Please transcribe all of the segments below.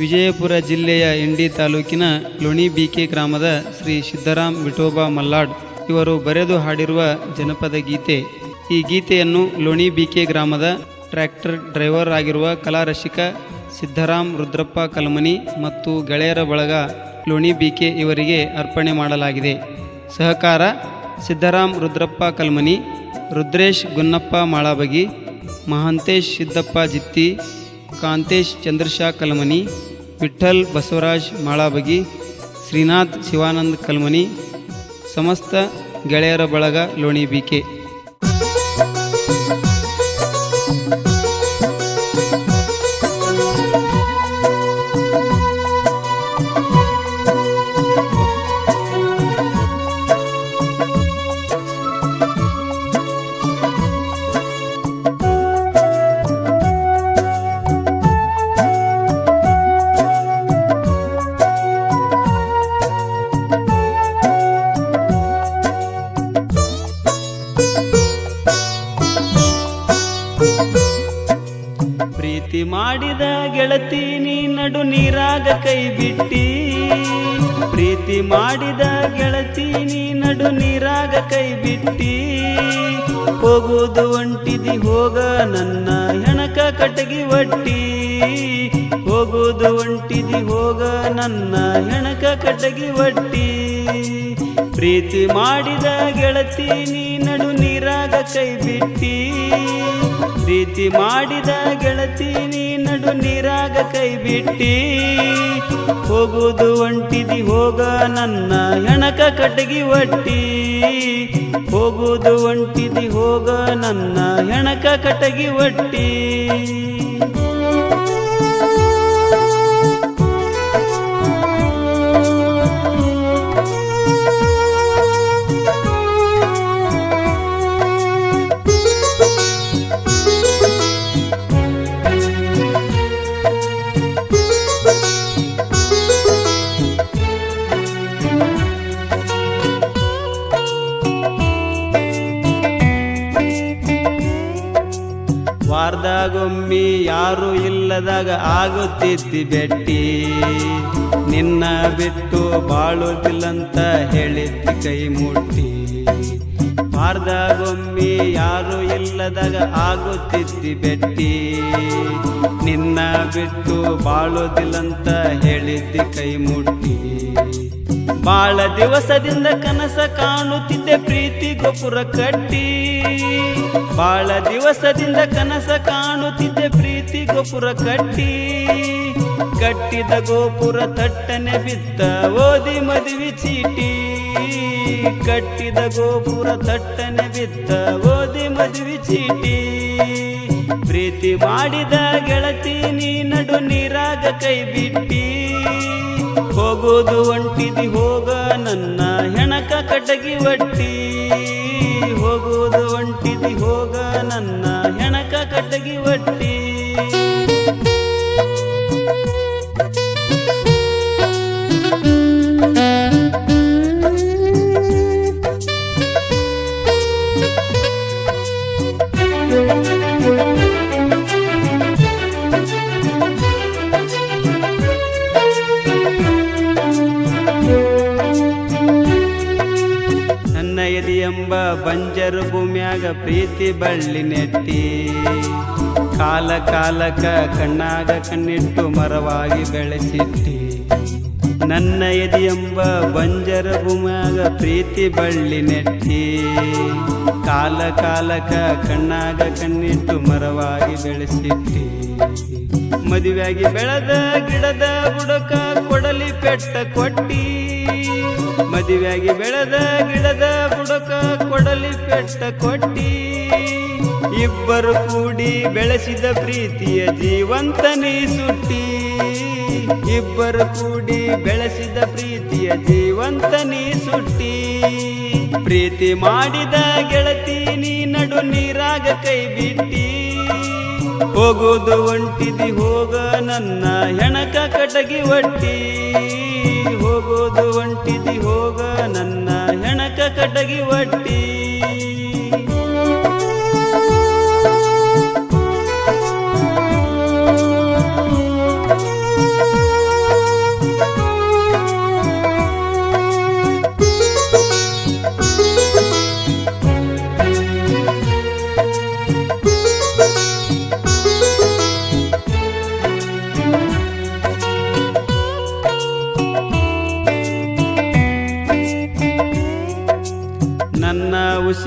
ವಿಜಯಪುರ ಜಿಲ್ಲೆಯ ಇಂಡಿ ತಾಲೂಕಿನ ಲೋಣಿಬಿಕೆ ಗ್ರಾಮದ ಶ್ರೀ ಸಿದ್ದರಾಮ್ ವಿಠೋಬಾ ಮಲ್ಲಾಡ್ ಇವರು ಬರೆದು ಹಾಡಿರುವ ಜನಪದ ಗೀತೆ. ಈ ಗೀತೆಯನ್ನು ಲೋಣಿಬಿಕೆ ಗ್ರಾಮದ ಟ್ರ್ಯಾಕ್ಟರ್ ಡ್ರೈವರ್ ಆಗಿರುವ ಕಲಾರಸಿಕ ಸಿದ್ದರಾಮ್ ರುದ್ರಪ್ಪ ಕಲ್ಮನಿ ಮತ್ತು ಗೆಳೆಯರ ಬಳಗ ಲೋಣಿಬಿಕೆ ಇವರಿಗೆ ಅರ್ಪಣೆ ಮಾಡಲಾಗಿದೆ. ಸಹಕಾರ ಸಿದ್ದರಾಮ್ ರುದ್ರಪ್ಪ ಕಲ್ಮನಿ, ರುದ್ರೇಶ್ ಗುನ್ನಪ್ಪ ಮಾಳಬಗಿ, ಮಹಾಂತೇಶ್ ಸಿದ್ದಪ್ಪ ಜಿತ್ತಿ, ಕಾಂತೇಶ್ ಚಂದ್ರಶಾ ಕಲ್ಮನಿ, ವಿಠ್ಠಲ್ ಬಸವರಾಜ್ ಮಾಳಬಗಿ, ಶ್ರೀನಾಥ್ ಶಿವಾನಂದ್ ಕಲ್ಮನಿ, ಸಮಸ್ತ ಗೆಳೆಯರ ಬಳಗ ಲೋಣಿಬಿಕೆ. ಪ್ರೀತಿ ಮಾಡಿದ ಗೆಳತಿ ನೀ ನಡು ನೀರಾಗ ಕೈ ಬಿಟ್ಟಿ, ಪ್ರೀತಿ ಮಾಡಿದ ಗೆಳತಿ ನೀ ನಡು ನೀರಾಗ ಕೈ ಬಿಟ್ಟಿ, ಹೋಗುವುದು ಒಂಟಿದಿ ಹೋಗ ನನ್ನ ಹೆಣಕ ಕಟಗಿ ಒಟ್ಟಿ, ಹೋಗುವುದು ಒಂಟಿದಿ ಹೋಗ ನನ್ನ ಹೆಣಕ ಕಟಗಿ ಒಟ್ಟಿ. ಪ್ರೀತಿ ಮಾಡಿದ ಗೆಳತಿ ನೀ ನಡು ನೀರಾಗ ಕೈ ಬಿಟ್ಟಿ, ಪ್ರೀತಿ ಮಾಡಿದ ಗೆಳತಿ ನೀ ನಡು ನೀರಾಗ ಕೈ ಬಿಟ್ಟಿ, ಹೋಗುವುದು ಒಂಟಿದಿ ಹೋಗ ನನ್ನ ಹೆಣಕ ಕಟಗಿ ಒಟ್ಟಿ, ಹೋಗುವುದು ಒಂಟಿದಿ ಹೋಗ ನನ್ನ ಹೆಣಕ ಕಟಗಿ ಒಟ್ಟಿ. ವಾರದಾಗೊಮ್ಮೆ ಯಾರು ಇಲ್ಲದಾಗ ಆಗುತ್ತಿದ್ದಿ ಬೆಟ್ಟಿ, ನಿನ್ನ ಬಿಟ್ಟು ಬಾಳುವುದಿಲ್ಲಂತ ಹೇಳಿದ್ದಿ ಕೈ ಮುಟ್ಟಿ. ವಾರದಾಗೊಮ್ಮೆ ಯಾರು ಇಲ್ಲದಾಗ ಆಗುತ್ತಿದ್ದಿ ಬೆಟ್ಟಿ, ನಿನ್ನ ಬಿಟ್ಟು ಬಾಳುವುದಿಲ್ಲಂತ ಹೇಳಿದ್ದಿ ಕೈ ಮುಟ್ಟಿ. ಬಾಳ ದಿವಸದಿಂದ ಕನಸ ಕಾಣುತ್ತಿದ್ದೆ ಪ್ರೀತಿ ಗೋಪುರ ಕಟ್ಟಿ, ಬಾಳ ದಿವಸದಿಂದ ಕನಸ ಕಾಣುತ್ತಿದ್ದೆ ಪ್ರೀತಿ ಗೋಪುರ ಕಟ್ಟಿ, ಕಟ್ಟಿದ ಗೋಪುರ ತಟ್ಟನೆ ಬಿದ್ದ ಓದಿ ಮದುವೆ ಚೀಟಿ, ಕಟ್ಟಿದ ಗೋಪುರ ತಟ್ಟನೆ ಬಿದ್ದ ಓದಿ ಮದುವೆ ಚೀಟಿ. ಪ್ರೀತಿ ಮಾಡಿದ ಗೆಳತಿ ನೀ ನಡು ನೀರಾಗ ಕೈ ಬಿಟ್ಟಿ, ಹೋಗೋದು ಒಂಟಿದಿ ಹೋಗ ನನ್ನ ಹೆಣಕ ಕಟಗಿ ಒಟ್ಟಿ, ಹೋಗೋದು ಒಂಟಿದಿ ಹೋಗ ನನ್ನ ಹೆಣಕ ಕಟಗಿ ಒಟ್ಟಿ. ಎಂಬ ಬಂಜರು ಭೂಮ್ಯಾಗ ಪ್ರೀತಿ ಬಳ್ಳಿ ನೆಟ್ಟಿ, ಕಾಲ ಕಾಲಕ ಕಣ್ಣಾಗ ಕಣ್ಣಿಟ್ಟು ಮರವಾಗಿ ಬೆಳೆಸಿಟ್ಟಿ. ನನ್ನ ಎದಿ ಎಂಬ ಬಂಜರ ಭೂಮ್ಯಾಗ ಪ್ರೀತಿ ಬಳ್ಳಿ ನೆಟ್ಟಿ, ಕಾಲ ಕಾಲಕ ಕಣ್ಣಾಗ ಕಣ್ಣಿಟ್ಟು ಮರವಾಗಿ ಬೆಳೆಸಿಟ್ಟಿ. ಮದುವೆಯಾಗಿ ಬೆಳೆದ ಗಿಡದ ಬುಡಕ ಕೊಡಲಿ ಪೆಟ್ಟ ಕೊಟ್ಟಿ, ಮದುವೆಯಾಗಿ ಬೆಳೆದ ಗಿಡದ ಬುಡಕ ಕೊಡಲಿ ಪೆಟ್ಟ ಕೊಟ್ಟಿ. ಇಬ್ಬರು ಕೂಡಿ ಬೆಳೆಸಿದ ಪ್ರೀತಿಯ ಜೀವಂತನೇ ಸುಟ್ಟಿ, ಇಬ್ಬರು ಕೂಡಿ ಬೆಳೆಸಿದ ಪ್ರೀತಿಯ ಜೀವಂತನೇ ಸುಟ್ಟಿ. ಪ್ರೀತಿ ಮಾಡಿದ ಗೆಳತಿ ನೀ ನಡು ನೀರಾಗ ಕೈ ಬಿಟ್ಟಿ, ಹೋಗೋದು ಒಂಟಿದಿ ಹೋಗ ನನ್ನ ಹೆಣಕ ಕಟಗಿ ಒಟ್ಟಿ, ಹೋಗೋದು ಒಂಟಿದಿ ಹೋಗ ನನ್ನ ಹೆಣಕ ಕಟಗಿ ಒಟ್ಟಿ.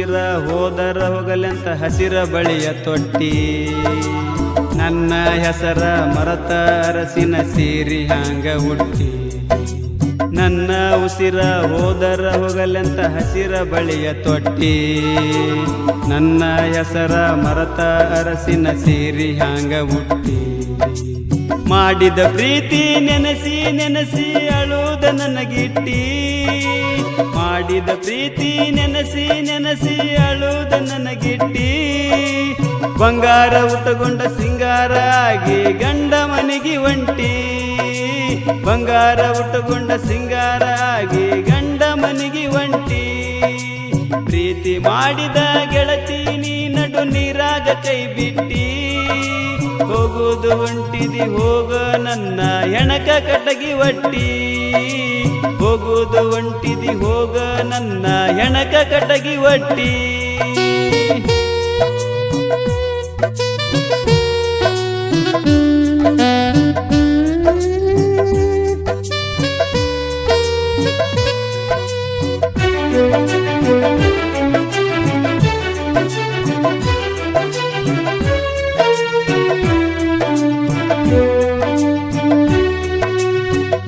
ಉಸಿರ ಹೋದರ ಹೋಗಲೆಂತ ಹಸಿರ ಬಳಿಯ ತೊಟ್ಟಿ ನನ್ನ ಹೆಸರ ಮರತ ಅರಸಿನ ಸೀರಿ ಹಂಗ ಹುಟ್ಟಿ ನನ್ನ ಉಸಿರ ಹೋದರ ಹೋಗಲೆಂತ ಹಸಿರ ಬಳಿಯ ತೊಟ್ಟಿ ನನ್ನ ಹೆಸರ ಮರತ ಅರಸಿನ ಸೀರಿ ಹಂಗ ಹುಟ್ಟಿ ಮಾಡಿದ ಪ್ರೀತಿ ನೆನೆಸಿ ನೆನೆಸಿ ಅಳುವುದ ನನಗಿಟ್ಟಿ ಮಾಡಿದ ಪ್ರೀತಿ ನೆನೆಸಿ ನೆನೆಸಿ ಅಳುವುದ ನನಗಿಟ್ಟಿ ಬಂಗಾರ ಉಟ್ಟುಕೊಂಡ ಸಿಂಗಾರ ಆಗಿ ಗಂಡ ಮನೆಗೆ ಒಂಟಿ ಬಂಗಾರ ಉಟ್ಟುಕೊಂಡ ಸಿಂಗಾರ ಆಗಿ ಗಂಡ ಮನೆಗೆ ಒಂಟಿ ಪ್ರೀತಿ ಮಾಡಿದ ಗೆಳತಿ ನೀ ನಡು ನೀರಾಗ ಕೈ ಬಿಟ್ಟಿ ಹೋಗುವುದು ಹೊಂಟಿದಿ ಹೋಗ ನನ್ನ ಹೆಣಕ ಕಟಗಿ ಒಟ್ಟಿ ಹೋಗುವುದು ಹೊಂಟಿದಿ ಹೋಗ ನನ್ನ ಹೆಣಕ ಕಟಗಿ ಒಟ್ಟಿ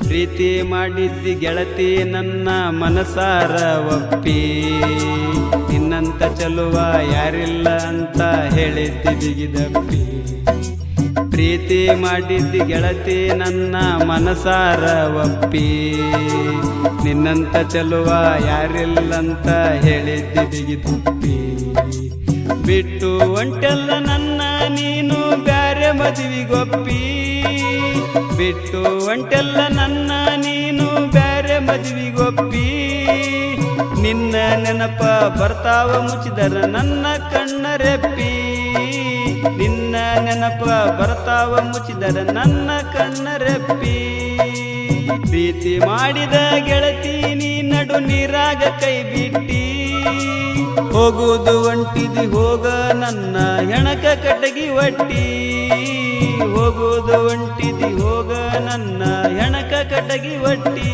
ಪ್ರೀತಿ ಮಾಡಿದ್ದಿ ಗೆಳತಿ ನನ್ನ ಮನಸಾರ ಒಪ್ಪಿ ನಿನ್ನಂತ ಚಲುವ ಯಾರಿಲ್ಲ ಅಂತ ಹೇಳಿದ್ದಿ ಬಿಗಿದಪ್ಪಿ ಪ್ರೀತಿ ಮಾಡಿದ್ದಿ ಗೆಳತಿ ನನ್ನ ಮನಸಾರ ಒಪ್ಪಿ ನಿನ್ನಂತ ಚಲುವ ಯಾರಿಲ್ಲಂತ ಹೇಳಿದ್ದಿ ಬಿಗಿದಪ್ಪಿ ಬಿಟ್ಟು ಒಂಟೆಲ್ಲ ನನ್ನ ನೀನು ಬ್ಯಾರೆ ಮದುವಿಗೊಪ್ಪಿ ಬಿಟ್ಟು ಒಂಟೆಲ್ಲ ನನ್ನ ನೀನು ಬ್ಯಾರೆ ಮದುವಿಗೊಪ್ಪಿ ನಿನ್ನ ನೆನಪ ಬರ್ತಾವ ಮುಚ್ಚಿದರ ನನ್ನ ಕಣ್ಣರೆಪ್ಪಿ ನಿನ್ನ ನೆನಪ ಬರ್ತಾವ ಮುಚ್ಚಿದರ ನನ್ನ ಕಣ್ಣರೆಪ್ಪಿ ಪ್ರೀತಿ ಮಾಡಿದ ಗೆಳತಿ ನೀ ನಡು ನೀರಾಗ ಕೈ ಬಿಟ್ಟಿ ಹೋಗುವುದು ಒಂಟಿದಿ ಹೋಗ ನನ್ನ ಹೆಣಕ ಕಟಗಿ ಒಟ್ಟಿ ಹೋಗುವುದು ಒಂಟಿದಿ ಹೋಗ ನನ್ನ ಹೆಣಕ ಕಟಗಿ ಒಟ್ಟಿ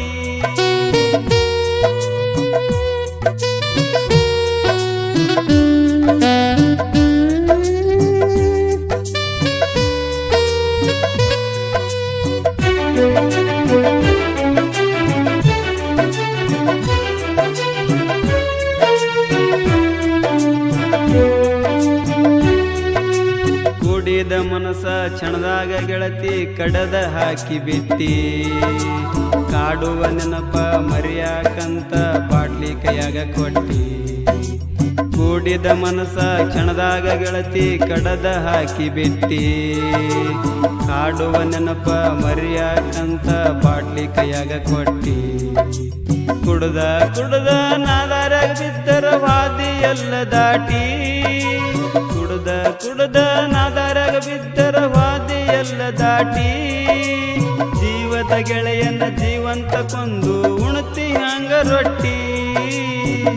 ಕೂಡಿದ ಮನಸ ಕ್ಷಣದಾಗ ಗೆಳತಿ ಕಡದ ಹಾಕಿ ಬಿಟ್ಟಿ ಕಾಡುವ ನೆನಪ ಮರಿಯಾಕಂತ ಬಾಟ್ಲಿ ಕೈಯಾಗ ಕೊಟ್ಟಿ ಕೂಡಿದ ಮನಸ ಕ್ಷಣದಾಗ ಗೆಳತಿ ಕಡದ ಹಾಕಿ ಬಿಟ್ಟಿ ಕಾಡುವ ನೆನಪ ಮರಿಯಾಕಂತ ಬಾಟ್ಲಿ ಕೈಯಾಗ ಕೊಟ್ಟಿ ಕುಡ್ದ ಕುಡ್ದ ನಾದಾರಾಗ ಬಿದ್ದರ ವಾದಿ ಎಲ್ಲ ದಾಟಿ ಕುಡ್ದ ಕುಡ್ದ ನಾದಾರಾಗ ಬಿದ್ದರ ವಾದಿ ಎಲ್ಲ ದಾಟಿ ಜೀವದ ಗೆಳೆಯನ್ನ ಜೀವಂತ ಕೊಂದು ಉಣ್ತಿ ಹಂಗ ರೊಟ್ಟಿ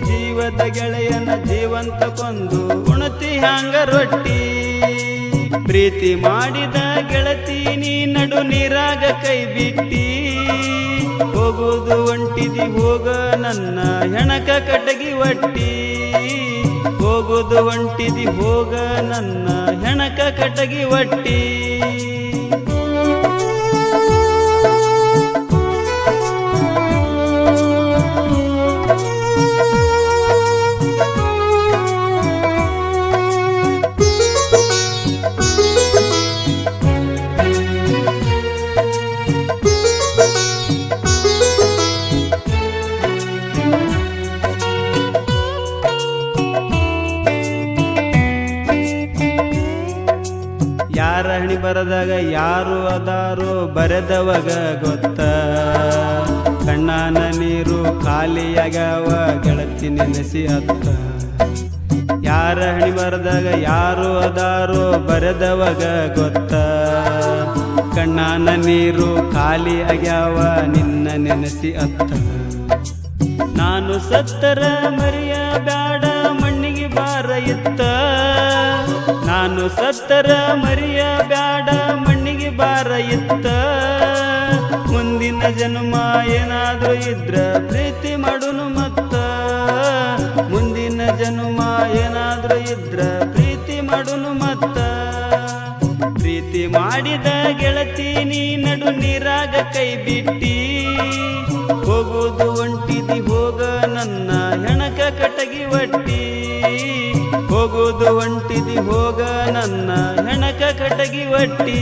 ಜೀವದ ಗೆಳೆಯನ್ನ ಜೀವಂತ ಕೊಂದು ಉಣ್ತಿ ಹಂಗ ರೊಟ್ಟಿ ಪ್ರೀತಿ ಮಾಡಿದ ಗೆಳತಿ ನೀ ನಡು ನೀರಾಗ ಕೈ ಬಿಟ್ಟಿ ಹೋಗುವುದು ಒಂಟಿದಿ ಹೋಗ ನನ್ನ ಹೆಣಕ ಕಟಗಿ ಒಟ್ಟಿ ಹೋಗುವುದು ಒಂಟಿದಿ ಹೋಗ ನನ್ನ ಹೆಣಕ ಕಟಗಿ ಒಟ್ಟಿ ಯಾರ ಹಣಿ ಬರದಾಗ ಯಾರು ಅದಾರೋ ಬರೆದವಗ ಗೊತ್ತ ಕಣ್ಣಾನ ನೀರು ಖಾಲಿಯಾಗವ ಗೆಳತಿ ನೆನೆಸಿ ಅತ್ತ ಯಾರ ಹಣಿ ಬರದಾಗ ಯಾರು ಅದಾರೋ ಬರೆದವಗ ಗೊತ್ತ ಕಣ್ಣಾನ ನೀರು ಖಾಲಿ ಆಗ್ಯಾವ ನಿನ್ನ ನೆನೆಸಿ ಅತ್ತ ನಾನು ಸತ್ತರ ಮರಿಯ ಬ್ಯಾಡ ಮಣ್ಣಿಗೆ ಬಾರ ಇತ್ತ ನಾನು ಸತ್ತರ ಮರಿಯ ಬ್ಯಾಡ ಮಣ್ಣಿಗೆ ಬಾರ ಇತ್ತ ಮುಂದಿನ ಜನ್ಮ ಏನಾದ್ರೂ ಇದ್ರ ಪ್ರೀತಿ ಮಾಡುನು ಮತ್ತ ಮುಂದಿನ ಜನುಮ ಏನಾದ್ರೂ ಇದ್ರ ಪ್ರೀತಿ ಮಾಡುನು ಮತ್ತ ಪ್ರೀತಿ ಮಾಡಿದ ಗೆಳತಿ ನೀ ನಡು ನೀರಾಗ ಕೈ ಬಿಟ್ಟಿ ಹೋಗುವುದು ಹೊಂಟಿದಿ ಹೋಗ ನನ್ನ ಹೆಣಕ ಕಟಗಿ ಒಟ್ಟಿ ಹೋಗುವುದು ಹೊಂಟಿದಿ ಹೋಗ ನನ್ನ ಹೆಣಕ ಕಟಗಿ ಒಟ್ಟಿ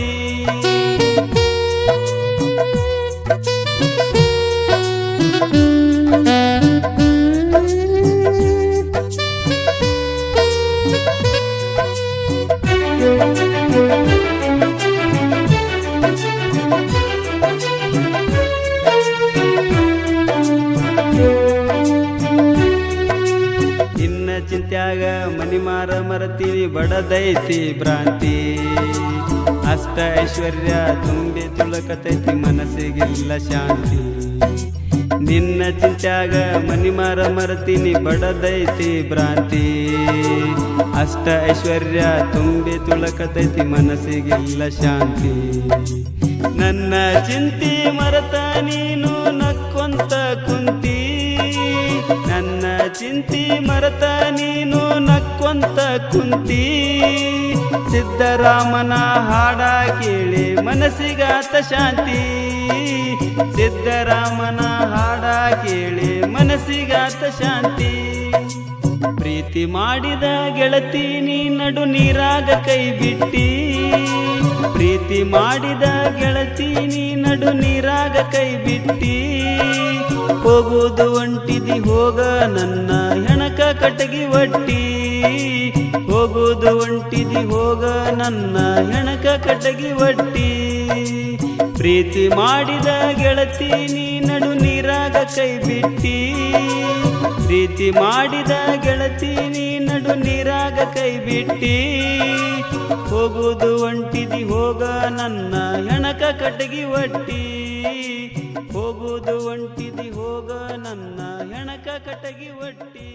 ಚಿಂತ್ಯಾಗ ಮನಿ ಮಾರ ಮರತೀವಿ ಬಡದೈತಿ ಭ್ರಾಂತಿ ಅಷ್ಟ ಐಶ್ವರ್ಯ ತುಂಬಿ ತುಳಕತೈತಿ ಮನಸ್ಸಿಗಿಲ್ಲ ಶಾಂತಿ ನಿನ್ನ ಚಿಂತ್ಯಾಗ ಮನಿ ಮಾರ ಮರತೀನಿ ಬಡದೈತಿ ಭ್ರಾಂತಿ ಅಷ್ಟ ಐಶ್ವರ್ಯ ತುಂಬಿ ತುಳಕತೈತಿ ಮನಸ್ಸಿಗಿಲ್ಲ ಶಾಂತಿ ನನ್ನ ಚಿಂತಿ ಮರತ ನೀನು ನಕ್ಕೊಂತ ಕುಂತಿ ನನ್ನ ಚಿಂತಿ ಮರತ ನೀನು ನಕ್ಕೊಂತ ಕುಂತಿ ಸಿದ್ದರಾಮನ ಹಾಡ ಕೇಳಿ ಮನಸ್ಸಿಗಾತ ಶಾಂತಿ ಸಿದ್ದರಾಮನ ಹಾಡ ಕೇಳಿ ಮನಸ್ಸಿಗಾತ ಶಾಂತಿ ಪ್ರೀತಿ ಮಾಡಿದ ಗೆಳತಿ ನೀ ನಡು ನೀರಾಗ ಕೈ ಬಿಟ್ಟಿ ಪ್ರೀತಿ ಮಾಡಿದ ಗೆಳತಿ ನೀ ನಡು ನೀರಾಗ ಕೈ ಬಿಟ್ಟಿ ಹೋಗುವುದು ಹೊಂಟಿದಿ ಹೋಗ ನನ್ನ ಹೆಣಕ ಕಟಗಿ ಒಟ್ಟಿ ಹೋಗುವುದು ಹೊಂಟಿದಿ ಹೋಗ ನನ್ನ ಹೆಣಕ ಕಟಗಿ ಒಟ್ಟಿ ಪ್ರೀತಿ ಮಾಡಿದ ಗೆಳತಿ ನೀ ನಡು ನೀರಾಗ ಕೈ ಬಿಟ್ಟಿ ಪ್ರೀತಿ ಮಾಡಿದ ಗೆಳತಿ ನೀ ನಡು ನೀರಾಗ ಕೈ ಬಿಟ್ಟಿ ಹೋಗುವುದು ಹೊಂಟಿದಿ ಹೋಗ ನನ್ನ ಹೆಣಕ ಕಟಗಿ ಒಟ್ಟಿ ಹೋಗುವುದು ಹೊಂಟಿದಿ ಹೋಗ ನನ್ನ ಹೆಣಕ ಕಟಗಿ ಒಟ್ಟಿ